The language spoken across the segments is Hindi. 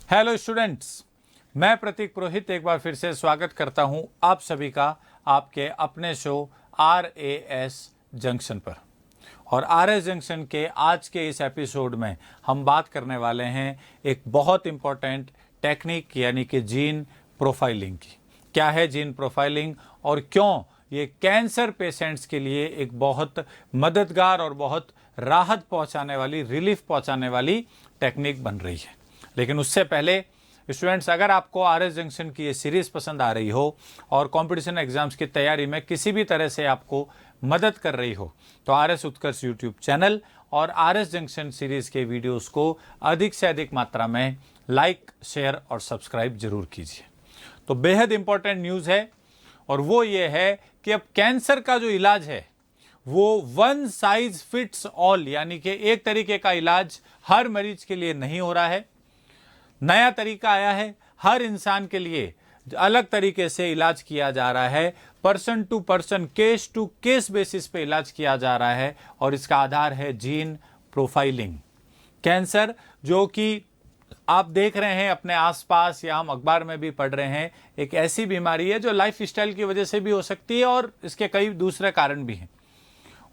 हेलो स्टूडेंट्स, मैं प्रतीक पुरोहित एक बार फिर से स्वागत करता हूं आप सभी का आपके अपने शो RAS जंक्शन पर। और RAS जंक्शन के आज के इस एपिसोड में हम बात करने वाले हैं एक बहुत इम्पॉर्टेंट टेक्निक यानी कि जीन प्रोफाइलिंग की। क्या है जीन प्रोफाइलिंग और क्यों ये कैंसर पेशेंट्स के लिए एक बहुत मददगार और बहुत राहत पहुंचाने वाली, रिलीफ पहुंचाने वाली टेक्निक बन रही है। लेकिन उससे पहले स्टूडेंट्स, अगर आपको RAS जंक्शन की ये सीरीज़ पसंद आ रही हो और कंपटीशन एग्जाम्स की तैयारी में किसी भी तरह से आपको मदद कर रही हो तो RS उत्कर्ष यूट्यूब चैनल और RAS जंक्शन सीरीज़ के वीडियोस को अधिक से अधिक मात्रा में लाइक, शेयर और सब्सक्राइब जरूर कीजिए। तो बेहद इंपॉर्टेंट न्यूज़ है और वो ये है कि अब कैंसर का जो इलाज है वो वन साइज फिट्स ऑल यानी कि एक तरीके का इलाज हर मरीज के लिए नहीं हो रहा है। नया तरीका आया है, हर इंसान के लिए अलग तरीके से इलाज किया जा रहा है, person to person, case to case basis पे इलाज किया जा रहा है और इसका आधार है जीन प्रोफाइलिंग। कैंसर जो कि आप देख रहे हैं अपने आसपास या हम अखबार में भी पढ़ रहे हैं, एक ऐसी बीमारी है जो लाइफ स्टाइल की वजह से भी हो सकती है और इसके कई दूसरे कारण भी हैं।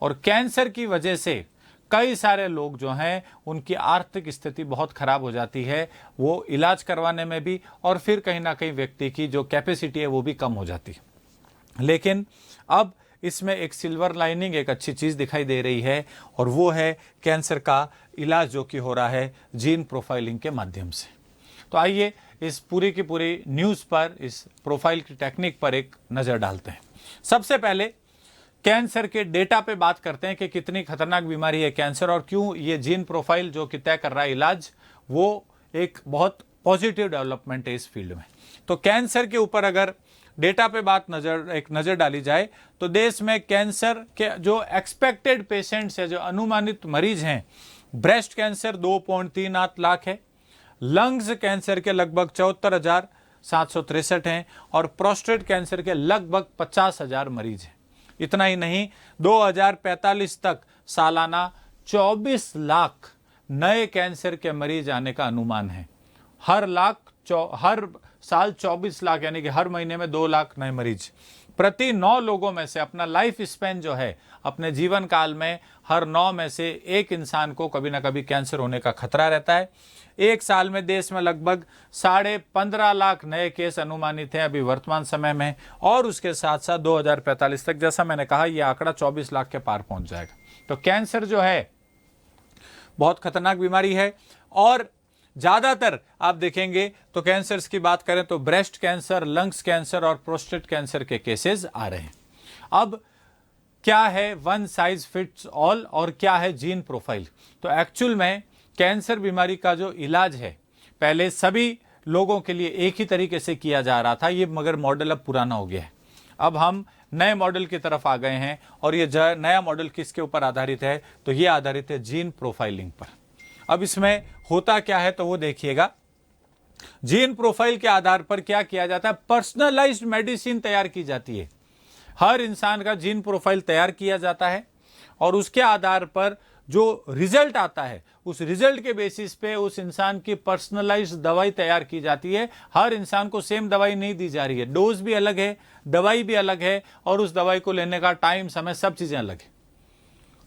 और कैंसर की वजह से कई सारे लोग जो हैं उनकी आर्थिक स्थिति बहुत खराब हो जाती है, वो इलाज करवाने में भी, और फिर कहीं ना कहीं व्यक्ति की जो कैपेसिटी है वो भी कम हो जाती है। लेकिन अब इसमें एक सिल्वर लाइनिंग, एक अच्छी चीज़ दिखाई दे रही है और वो है कैंसर का इलाज जो कि हो रहा है जीन प्रोफाइलिंग के माध्यम से। तो आइए इस पूरी की पूरी न्यूज़ पर, इस प्रोफाइल की टेक्निक पर एक नज़र डालते हैं। सबसे पहले कैंसर के डेटा पे बात करते हैं कि कितनी खतरनाक बीमारी है कैंसर और क्यों ये जीन प्रोफाइल जो कि तय कर रहा है इलाज, वो एक बहुत पॉजिटिव डेवलपमेंट है इस फील्ड में। तो कैंसर के ऊपर अगर डेटा पे एक नज़र डाली जाए तो देश में कैंसर के जो एक्सपेक्टेड पेशेंट्स है, जो अनुमानित मरीज हैं, ब्रेस्ट कैंसर 2.38 लाख है, लंग्स कैंसर के लगभग 74,763 हैं और प्रोस्टेट कैंसर के लगभग 50,000 मरीज हैं। इतना ही नहीं, 2045 तक सालाना 24 लाख नए कैंसर के मरीज आने का अनुमान है। हर साल 24 लाख यानी कि हर महीने में 2 लाख नए मरीज। प्रति 9 लोगों में से, अपना लाइफ स्पेन जो है, अपने जीवन काल में हर 9 में से एक इंसान को कभी ना कभी कैंसर होने का खतरा रहता है। एक साल में देश में लगभग 15.5 लाख नए केस अनुमानित हैं अभी वर्तमान समय में, और उसके साथ साथ 2045 तक, जैसा मैंने कहा, यह आंकड़ा 24 लाख के पार पहुंच जाएगा। तो कैंसर जो है बहुत खतरनाक बीमारी है और ज़्यादातर आप देखेंगे तो कैंसर्स की बात करें तो ब्रेस्ट कैंसर, लंग्स कैंसर और प्रोस्टेट कैंसर के केसेस आ रहे हैं। अब क्या है वन साइज फिट्स ऑल और क्या है जीन प्रोफाइल? तो एक्चुअल में कैंसर बीमारी का जो इलाज है, पहले सभी लोगों के लिए एक ही तरीके से किया जा रहा था, ये मगर मॉडल अब पुराना हो गया है। अब हम नए मॉडल की तरफ आ गए हैं और ये नया मॉडल किसके ऊपर आधारित है? तो ये आधारित है जीन प्रोफाइलिंग पर। अब इसमें होता क्या है तो वो देखिएगा। जीन प्रोफाइल के आधार पर क्या किया जाता है? पर्सनलाइज्ड मेडिसिन तैयार की जाती है। हर इंसान का जीन प्रोफाइल तैयार किया जाता है और उसके आधार पर जो रिजल्ट आता है, उस रिजल्ट के बेसिस पे उस इंसान की पर्सनलाइज्ड दवाई तैयार की जाती है। हर इंसान को सेम दवाई नहीं दी जा रही है, डोज भी अलग है, दवाई भी अलग है और उस दवाई को लेने का टाइम, समय, सब चीजें अलग है।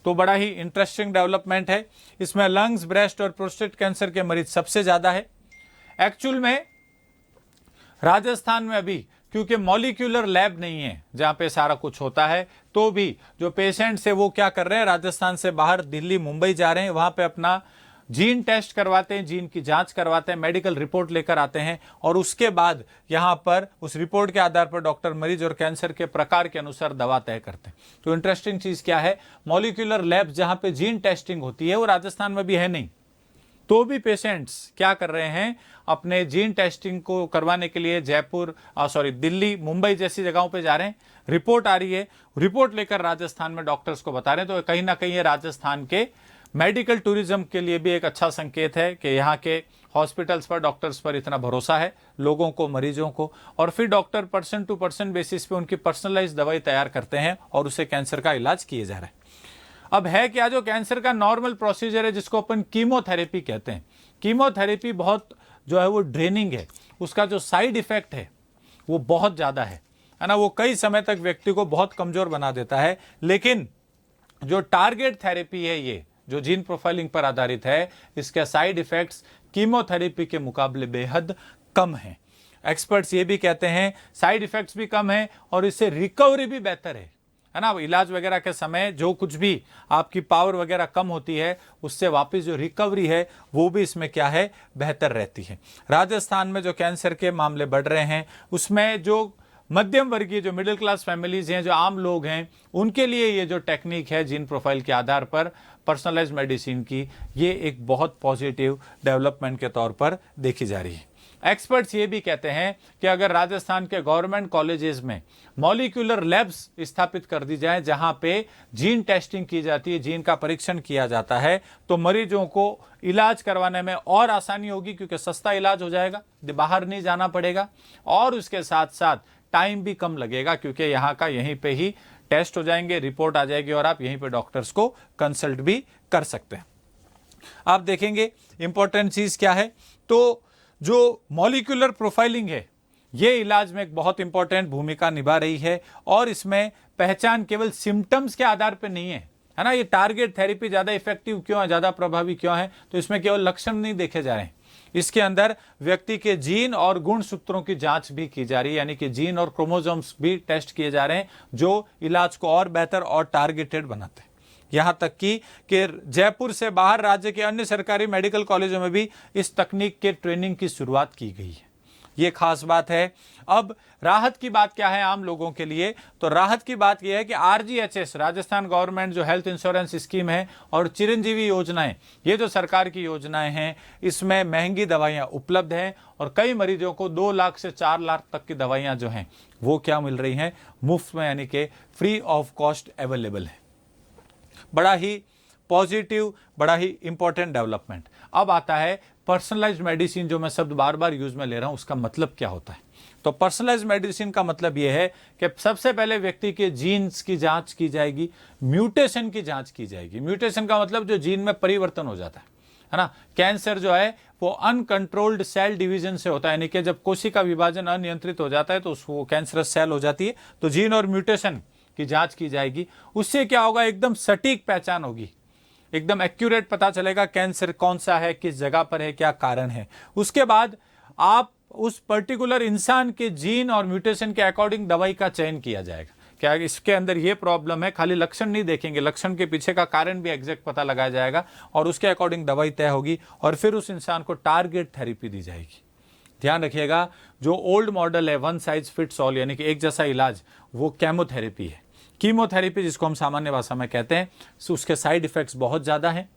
तो बड़ा ही इंटरेस्टिंग डेवलपमेंट है। इसमें लंग्स, ब्रेस्ट और प्रोस्टेट कैंसर के मरीज सबसे ज्यादा है। एक्चुअल में राजस्थान में अभी क्योंकि मॉलिक्यूलर लैब नहीं है जहां पे सारा कुछ होता है, तो भी जो पेशेंट्स है वो क्या कर रहे हैं, राजस्थान से बाहर दिल्ली, मुंबई जा रहे हैं, वहां पे अपना जीन टेस्ट करवाते हैं, जीन की जांच करवाते हैं, मेडिकल रिपोर्ट लेकर आते हैं और उसके बाद यहां पर उस रिपोर्ट के आधार पर डॉक्टर मरीज और कैंसर के प्रकार के अनुसार दवा तय करते हैं। तो इंटरेस्टिंग चीज क्या है, मॉलिक्यूलर लैब जहां पे जीन टेस्टिंग होती है वो राजस्थान में भी है नहीं, तो भी पेशेंट्स क्या कर रहे हैं, अपने जीन टेस्टिंग को करवाने के लिए दिल्ली, मुंबई जैसी जगहों पे जा रहे हैं। रिपोर्ट आ रही है, रिपोर्ट लेकर राजस्थान में डॉक्टर्स को बता रहे हैं। तो कहीं ना कहीं ये राजस्थान के मेडिकल टूरिज्म के लिए भी एक अच्छा संकेत है कि यहाँ के हॉस्पिटल्स पर, डॉक्टर्स पर इतना भरोसा है लोगों को, मरीजों को, और फिर doctor person to person basis पे उनकी पर्सनलाइज दवाई तैयार करते हैं और उसे कैंसर का इलाज किए जा रहा है। अब है क्या, जो कैंसर का नॉर्मल प्रोसीजर है जिसको अपन कीमोथेरेपी कहते हैं। कीमोथेरेपी बहुत जो है वो ड्रेनिंग है, उसका जो साइड इफेक्ट है वो बहुत ज़्यादा है ना। वो कई समय तक व्यक्ति को बहुत कमज़ोर बना देता है। लेकिन जो टारगेट थेरेपी है, ये जो जीन प्रोफाइलिंग पर आधारित है, इसके साइड इफेक्ट्स कीमोथेरेपी के मुकाबले बेहद कम हैं। एक्सपर्ट्स ये भी कहते हैं साइड इफेक्ट्स भी कम है और इससे रिकवरी भी बेहतर है ना। इलाज वगैरह के समय जो कुछ भी आपकी पावर वगैरह कम होती है, उससे वापस जो रिकवरी है वो भी इसमें क्या है, बेहतर रहती है। राजस्थान में जो कैंसर के मामले बढ़ रहे हैं, उसमें जो मध्यम वर्गीय, जो मिडिल क्लास फैमिलीज हैं, जो आम लोग हैं, उनके लिए ये जो टेक्निक है जीन प्रोफाइल के आधार पर पर्सनलाइज मेडिसिन की, ये एक बहुत पॉजिटिव डेवलपमेंट के तौर पर देखी जा रही है। एक्सपर्ट्स ये भी कहते हैं कि अगर राजस्थान के गवर्नमेंट कॉलेजेस में मॉलिक्यूलर लैब्स स्थापित कर दी जाए जहां पे जीन टेस्टिंग की जाती है, जीन का परीक्षण किया जाता है, तो मरीजों को इलाज करवाने में और आसानी होगी, क्योंकि सस्ता इलाज हो जाएगा, बाहर नहीं जाना पड़ेगा, और उसके साथ साथ टाइम भी कम लगेगा, क्योंकि यहाँ का यहीं पे ही टेस्ट हो जाएंगे, रिपोर्ट आ जाएगी और आप यहीं पे डॉक्टर्स को कंसल्ट भी कर सकते हैं। आप देखेंगे इंपॉर्टेंट चीज क्या है, तो जो मॉलिक्यूलर प्रोफाइलिंग है ये इलाज में एक बहुत इंपॉर्टेंट भूमिका निभा रही है, और इसमें पहचान केवल सिम्टम्स के आधार पर नहीं है ना। ये टारगेट थेरेपी ज्यादा इफेक्टिव क्यों है, ज्यादा प्रभावी क्यों है, तो इसमें केवल लक्षण नहीं देखे जा रहे हैं, इसके अंदर व्यक्ति के जीन और गुणसूत्रों की जांच भी की जा रही है, यानी कि जीन और क्रोमोसोम्स भी टेस्ट किए जा रहे हैं, जो इलाज को और बेहतर और टारगेटेड बनाते हैं। यहां तक कि जयपुर से बाहर राज्य के अन्य सरकारी मेडिकल कॉलेजों में भी इस तकनीक के ट्रेनिंग की शुरुआत की गई है। ये खास बात है। अब राहत की बात क्या है आम लोगों के लिए, तो राहत की बात यह है कि RGHS, राजस्थान गवर्नमेंट जो हेल्थ इंश्योरेंस स्कीम है, और चिरंजीवी योजनाएं, ये जो सरकार की योजनाएं हैं, इसमें महंगी दवाइयां उपलब्ध हैं, और कई मरीजों को 2 लाख से 4 लाख तक की दवाइयां जो हैं वो क्या मिल रही हैं, मुफ्त में, यानी कि फ्री ऑफ कॉस्ट अवेलेबल है। बड़ा ही पॉजिटिव, बड़ा ही इंपॉर्टेंट डेवलपमेंट। अब आता है पर्सनलाइज्ड मेडिसिन, जो मैं शब्द बार बार यूज में ले रहा हूं, उसका मतलब क्या होता है। तो पर्सनलाइज्ड मेडिसिन का मतलब यह है कि सबसे पहले व्यक्ति के जीन्स की जांच की जाएगी, म्यूटेशन की जांच की जाएगी। म्यूटेशन का मतलब जो जीन में परिवर्तन हो जाता है ना। कैंसर जो है वो अनकंट्रोल्ड सेल डिवीजन से होता है, यानी कि जब कोशिका विभाजन अनियंत्रित हो जाता है तो उसको कैंसरस सेल हो जाती है। तो जीन और म्यूटेशन की जांच की जाएगी। उससे क्या होगा, एकदम सटीक पहचान होगी, एकदम एक्यूरेट पता चलेगा कैंसर कौन सा है, किस जगह पर है, क्या कारण है। उसके बाद आप उस पर्टिकुलर इंसान के जीन और म्यूटेशन के अकॉर्डिंग दवाई का चयन किया जाएगा। क्या इसके अंदर ये प्रॉब्लम है, खाली लक्षण नहीं देखेंगे, लक्षण के पीछे का कारण भी एग्जैक्ट पता लगाया जाएगा, और उसके अकॉर्डिंग दवाई तय होगी, और फिर उस इंसान को टारगेट थेरेपी दी जाएगी। ध्यान रखिएगा, जो ओल्ड मॉडल है वन साइज फिट्स ऑल, यानी कि एक जैसा इलाज, वो केमोथेरेपी है। कीमोथेरेपी जिसको हम सामान्य भाषा में कहते हैं, उसके साइड इफेक्ट्स बहुत ज़्यादा हैं,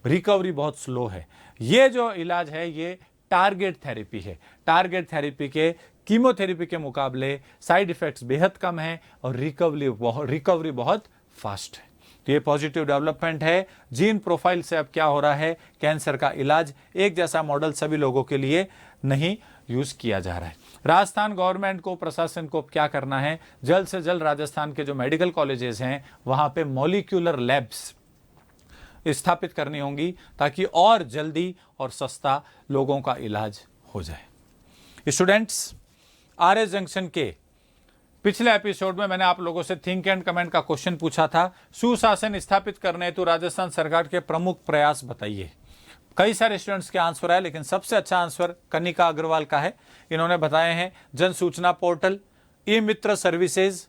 रिकवरी बहुत स्लो है। ये जो इलाज है ये टारगेट थेरेपी है। टारगेट थेरेपी के कीमोथेरेपी के मुकाबले साइड इफेक्ट्स बेहद कम है और रिकवरी बहुत फास्ट है। तो ये पॉजिटिव डेवलपमेंट है। जीन प्रोफाइल से अब क्या हो रहा है, कैंसर का इलाज एक जैसा मॉडल सभी लोगों के लिए नहीं यूज किया जा रहा है। राजस्थान गवर्नमेंट को, प्रशासन को क्या करना है, जल्द से जल्द राजस्थान के जो मेडिकल कॉलेजेस हैं वहां पे मॉलिक्यूलर लैब्स स्थापित करनी होंगी, ताकि और जल्दी और सस्ता लोगों का इलाज हो जाए। स्टूडेंट्स, आरएस जंक्शन के पिछले एपिसोड में मैंने आप लोगों से थिंक एंड कमेंट का क्वेश्चन पूछा था, सुशासन स्थापित करने हेतु राजस्थान सरकार के प्रमुख प्रयास बताइए। कई सारे स्टूडेंट्स के आंसर आए, लेकिन सबसे अच्छा आंसर कनिका अग्रवाल का है। इन्होंने बताए हैं जन सूचना पोर्टल, ई मित्र सर्विसेज,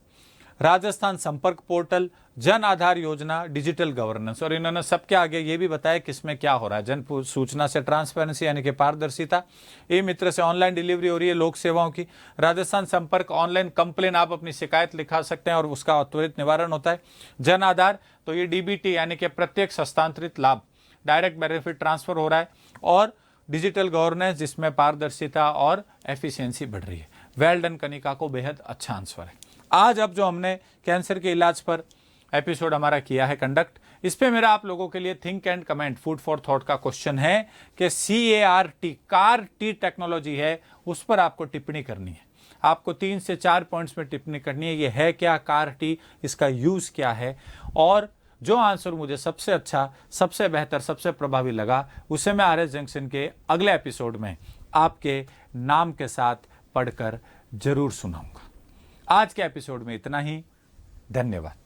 राजस्थान संपर्क पोर्टल, जन आधार योजना, डिजिटल गवर्नेंस, और इन्होंने सबके आगे ये भी बताया किसमें क्या हो रहा है। जन सूचना से ट्रांसपेरेंसी यानी कि पारदर्शिता, ई मित्र से ऑनलाइन डिलीवरी हो रही है लोक सेवाओं की, राजस्थान संपर्क ऑनलाइन कंप्लेन, आप अपनी शिकायत लिखा सकते हैं और उसका त्वरित निवारण होता है। जन आधार तो ये डीबीटी यानी कि प्रत्यक्ष हस्तांतरित लाभ, डायरेक्ट बेनिफिट ट्रांसफर हो रहा है, और डिजिटल गवर्नेंस जिसमें पारदर्शिता और एफिशिएंसी बढ़ रही है। वेल डन कनिका को, बेहद अच्छा आंसर है। आज अब जो हमने कैंसर के इलाज पर एपिसोड हमारा किया है कंडक्ट, इस पे मेरा आप लोगों के लिए think and comment, food for thought का क्वेश्चन है कि CAR-T टेक्नोलॉजी है, उस पर आपको टिप्पणी करनी है। आपको 3 से 4 पॉइंट्स में टिप्पणी करनी है। ये है क्या CAR-T, इसका यूज क्या है, और जो आंसर मुझे सबसे अच्छा, सबसे बेहतर, सबसे प्रभावी लगा, उसे मैं आरएस जंक्शन के अगले एपिसोड में आपके नाम के साथ पढ़कर जरूर सुनाऊंगा। आज के एपिसोड में इतना ही। धन्यवाद।